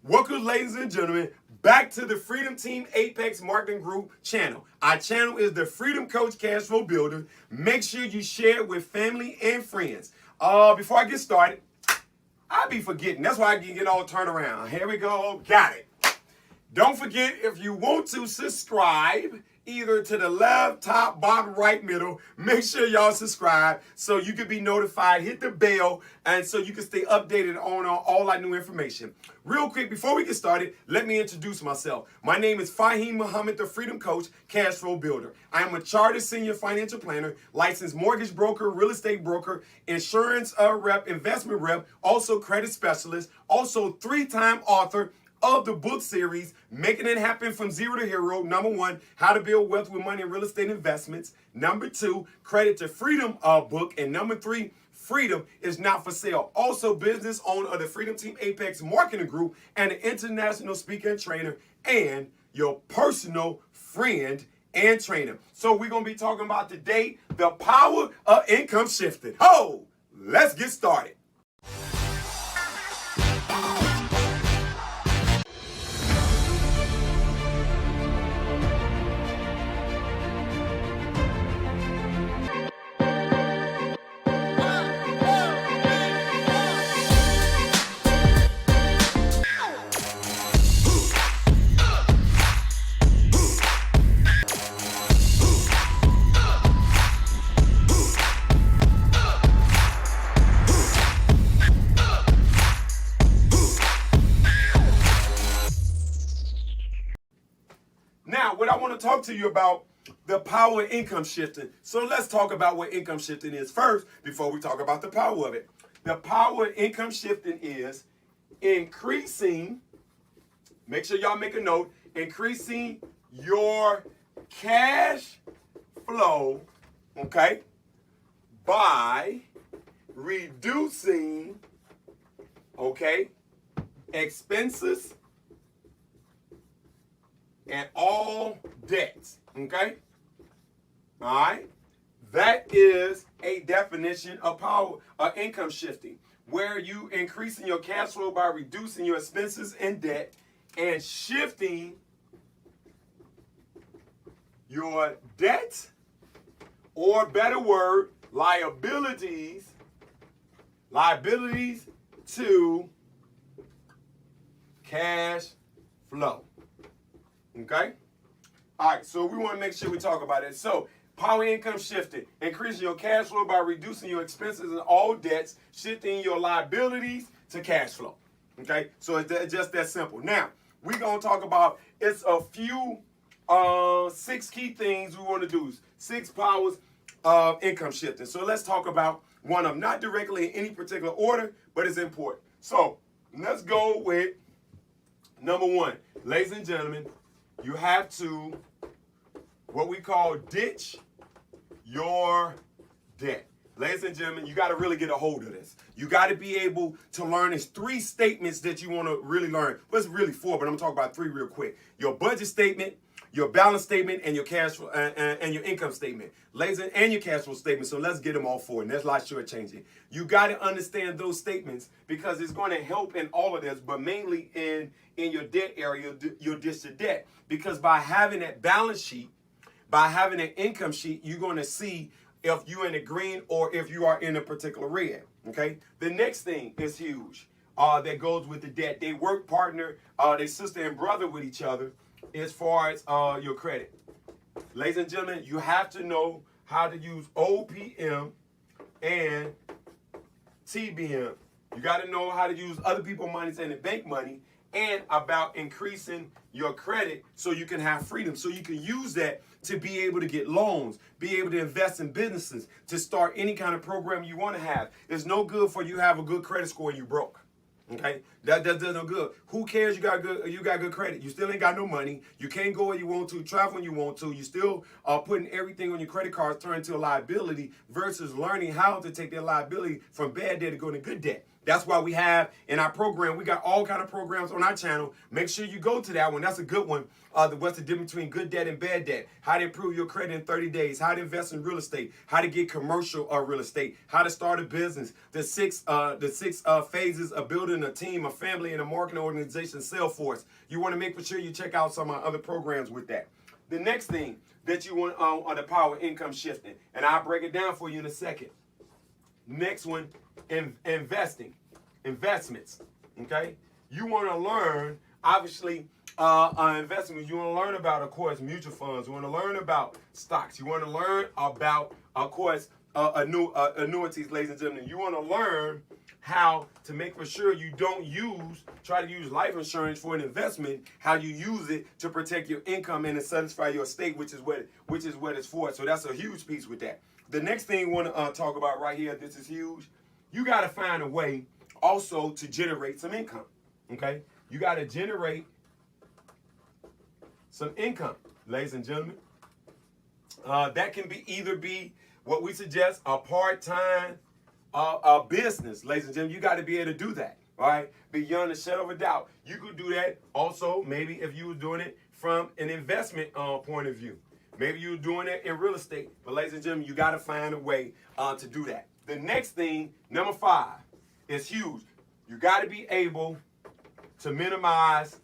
Welcome, ladies and gentlemen, back to the Freedom Team Apex Marketing Group channel. Our channel is the Freedom Coach Cashflow Builder. Make sure you share it with family and friends. Before I get started, I be forgetting. That's why I can get all turned around. Here we go. Got it. Don't forget, if you want to subscribe, either to the left, top, bottom, right, middle, make sure y'all subscribe so you can be notified. Hit the bell and so you can stay updated on all our new information. Real quick, before we get started, let me introduce myself. My name is Fahim Muhammad, the Freedom Coach, Cashflow Builder. I am a chartered senior financial planner, licensed mortgage broker, real estate broker, insurance rep, investment rep, also credit specialist, also three-time author of the book series, Making It Happen from Zero to Hero. Number 1, How to Build Wealth with Money and Real Estate Investments. Number 2, Credit to Freedom book. And number 3, Freedom is Not for Sale. Also business owner of the Freedom Team Apex Marketing Group and an international speaker and trainer and your personal friend and trainer. So we're going to be talking about today the power of income shifting. Oh, let's get started. Now, what I want to talk to you about, the power of income shifting. So let's talk about what income shifting is first before we talk about the power of it. The power of income shifting is increasing, make sure y'all make a note, increasing your cash flow, okay, by reducing, okay, expenses and all debts, okay? All right? That is a definition of power, income shifting, where you increasing your cash flow by reducing your expenses and debt and shifting your debt, or better word, liabilities to cash flow. Okay? All right, so we want to make sure we talk about it. So, power income shifting, increasing your cash flow by reducing your expenses and all debts, shifting your liabilities to cash flow. Okay? So, it's just that simple. Now, we're going to talk about, it's a few 6 key things we want to do. 6 powers of income shifting. So, let's talk about one of them, not directly in any particular order, but it's important. So, let's go with number 1. Ladies and gentlemen, you have to, what we call, ditch your debt. Ladies and gentlemen, you got to really get a hold of this. You got to be able to learn. There's 3 statements that you want to really learn. Well, it's really 4, but I'm going to talk about 3 real quick. Your budget statement, your balance statement, and your cash flow, and your income statement. Ladies and your cash flow statement. So let's get them all 4, and that's a lot shortchanging. You got to understand those statements because it's going to help in all of this, but mainly in your debt area, you'll ditch the debt. Because by having that balance sheet, by having an income sheet, you're going to see if you're in the green or if you are in a particular red. Okay. The next thing is huge. That goes with the debt. They work partner, they sister and brother with each other as far as your credit. Ladies and gentlemen, you have to know how to use OPM and TBM. You got to know how to use other people's money and the bank money, and about increasing your credit so you can have freedom, so you can use that to be able to get loans, be able to invest in businesses, to start any kind of program you want to have. It's no good for you to have a good credit score and you broke. Okay, that does no good. Who cares? You got good credit. You still ain't got no money. You can't go where you want to, travel when you want to. You still are putting everything on your credit cards, turn into a liability versus learning how to take that liability from bad debt to go to good debt. That's why we have in our program, we got all kind of programs on our channel. Make sure you go to that one. That's a good one. What's the difference between good debt and bad debt? How to improve your credit in 30 days. How to invest in real estate. How to get commercial real estate. How to start a business. The six phases of building a team, a family, and a marketing organization, Salesforce. You want to make sure you check out some of my other programs with that. The next thing that you want on the power income shifting, and I'll break it down for you in a second. Next one, investments. Okay, you want to learn, obviously, investments. You want to learn about, of course, mutual funds. You want to learn about stocks. You want to learn about, of course, annuities, ladies and gentlemen. You want to learn how to make for sure you don't try to use life insurance for an investment, how you use it to protect your income and to satisfy your estate, which is what it's for. So that's a huge piece with that. The next thing we want to talk about right here, this is huge. You got to find a way also to generate some income, okay? You got to generate some income, ladies and gentlemen. That can either be what we suggest, a part-time business, ladies and gentlemen. You got to be able to do that, all right? Beyond a shadow of a doubt. You could do that also maybe if you were doing it from an investment point of view. Maybe you're doing it in real estate. But ladies and gentlemen, you got to find a way to do that. The next thing, number 5, is huge. You got to be able to minimize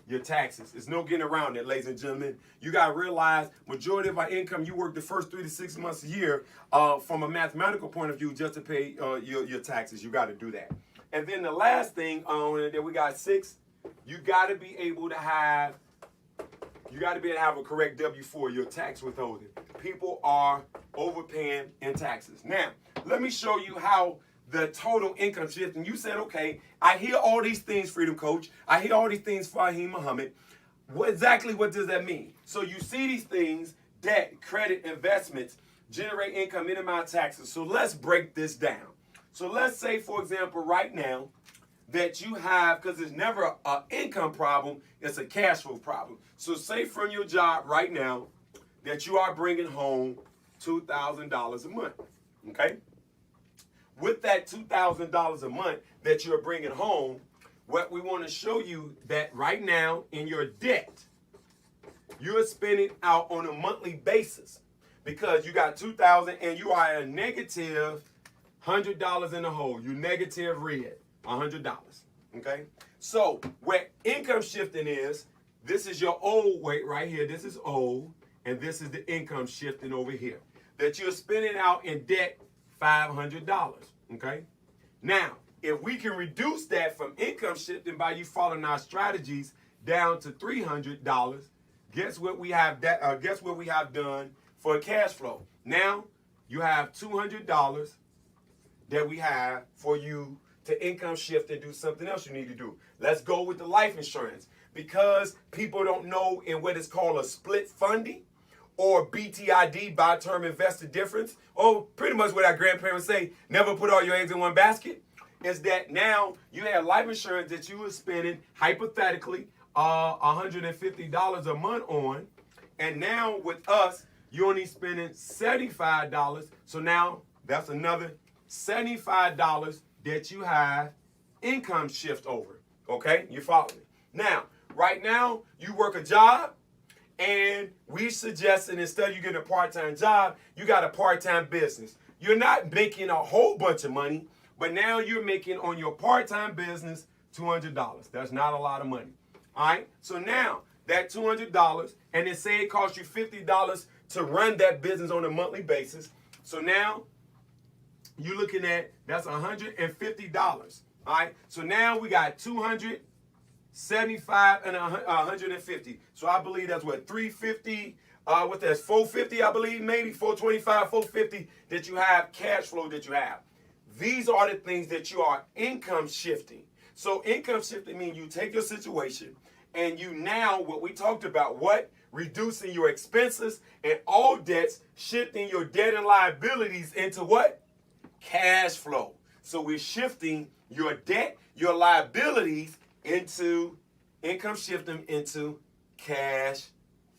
your taxes. There's no getting around it, ladies and gentlemen. You got to realize majority of our income, you work the first 3 to 6 months a year from a mathematical point of view just to pay your taxes. You got to do that. And then the last thing that we got 6, you got to be able to have a correct W-4, your tax withholding. People are overpaying in taxes. Now, let me show you how the total income shift. And you said, okay, I hear all these things, Freedom Coach. I hear all these things, Fahim Muhammad. What does that mean? So you see these things, debt, credit, investments, generate income, minimize taxes. So let's break this down. So let's say, for example, right now, that you have, because it's never an income problem, it's a cash flow problem. So say from your job right now that you are bringing home $2,000 a month, okay? With that $2,000 a month that you're bringing home, what we want to show you that right now in your debt, you're spending out on a monthly basis because you got $2,000 and you are a negative $100 in the hole. You negative red. $100, okay? So where income shifting is, this is your old weight right here. This is old, and this is the income shifting over here. That you're spending out in debt $500, okay? Now, if we can reduce that from income shifting by you following our strategies down to $300, guess what we have done for cash flow? Now, you have $200 that we have for you to income shift and do something else you need to do. Let's go with the life insurance. Because people don't know in what is called a split funding or BTID, buy term investor difference, or pretty much what our grandparents say, never put all your eggs in one basket, is that now you have life insurance that you were spending hypothetically $150 a month on, and now with us, you're only spending $75. So now that's another $75 that you have income shift over. Okay, you follow me? Now, right now, you work a job, and we suggested instead of you getting a part-time job, you got a part-time business. You're not making a whole bunch of money, but now you're making on your part-time business $200. That's not a lot of money. All right, so now that $200, and then say it costs you $50 to run that business on a monthly basis. So now you're looking at, that's $150. All right, so now we got 275 and 150. So I believe that's what, 350, what that's 450, I believe, maybe 425, 450 that you have cash flow that you have. These are the things that you are income shifting. So income shifting means you take your situation and you now, what we talked about, what? Reducing your expenses and all debts, shifting your debt and liabilities into what? Cash flow. So we're shifting your debt, your liabilities into income, shifting into cash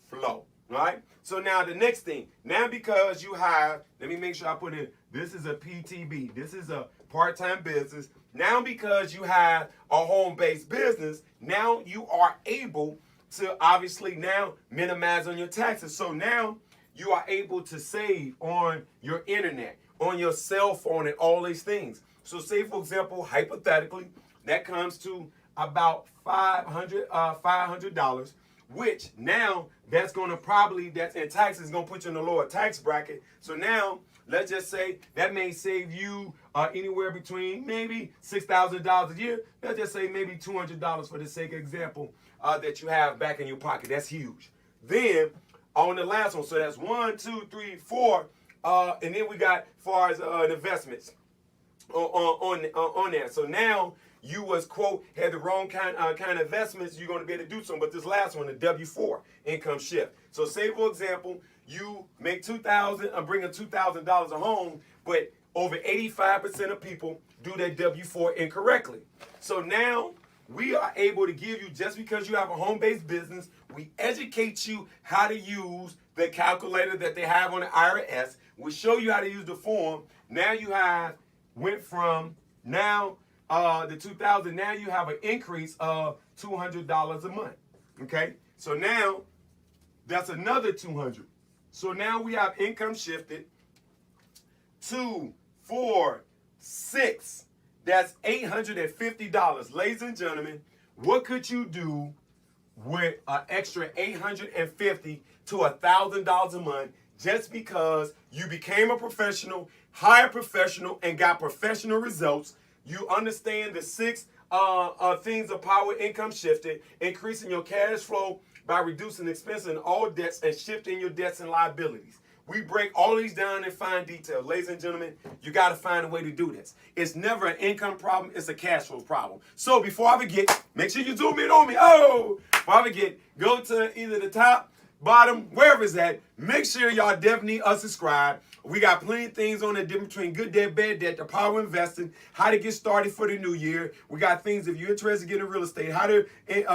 flow. All right? So now the next thing, now because you have, let me make sure I put in, this is a PTB. This is a part-time business. Now, because you have a home-based business, now you are able to obviously now minimize on your taxes. So now you are able to save on your internet, on your cell phone, and all these things. So say, for example, hypothetically, that comes to about $500, which now that's going to probably, that's in taxes, going to put you in a lower tax bracket. So now, let's just say that may save you anywhere between maybe $6,000 a year. Let's just say maybe $200 for the sake of example that you have back in your pocket. That's huge. Then on the last one, so that's 1, 2, 3, 4, and then we got as far as investments on there. So now you was, quote, had the wrong kind of investments, you're going to be able to do something. But this last one, the W-4 income shift. So say, for example, you make $2,000, bringing $2,000 home, but over 85% of people do that W-4 incorrectly. So now we are able to give you, just because you have a home-based business, we educate you how to use the calculator that they have on the IRS. We show you how to use the form. Now you have went from now the 2,000. Now you have an increase of $200 a month. Okay, so now that's another 200. So now we have income shifted 2, 4, 6. That's $850. Ladies and gentlemen, what could you do with an extra $850 to $1,000 a month just because you became a professional, hired professional, and got professional results? You understand the 6 things of power income shifted, increasing your cash flow by reducing expenses and all debts and shifting your debts and liabilities. We break all these down in fine detail. Ladies and gentlemen, you got to find a way to do this. It's never an income problem. It's a cash flow problem. So before I forget, make sure you zoom in on me. Oh, before I forget, go to either the top, bottom, wherever it's at. Make sure y'all definitely subscribe. We got plenty of things on the difference between good debt, bad debt, the power of investing, how to get started for the new year. We got things if you're interested in getting real estate, how to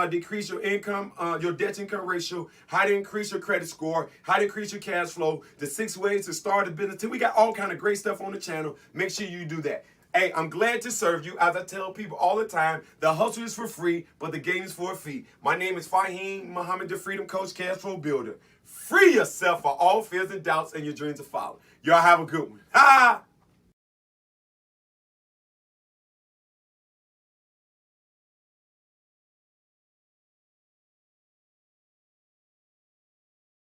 decrease your income, your debt to income ratio, how to increase your credit score, how to increase your cash flow, the 6 ways to start a business. We got all kind of great stuff on the channel. Make sure you do that. Hey, I'm glad to serve you. As I tell people all the time, the hustle is for free, but the game is for a fee. My name is Fahim Muhammad, the Freedom Coach, Cashflow Builder. Free yourself for all fears and doubts and your dreams to follow. Y'all have a good one. Ha!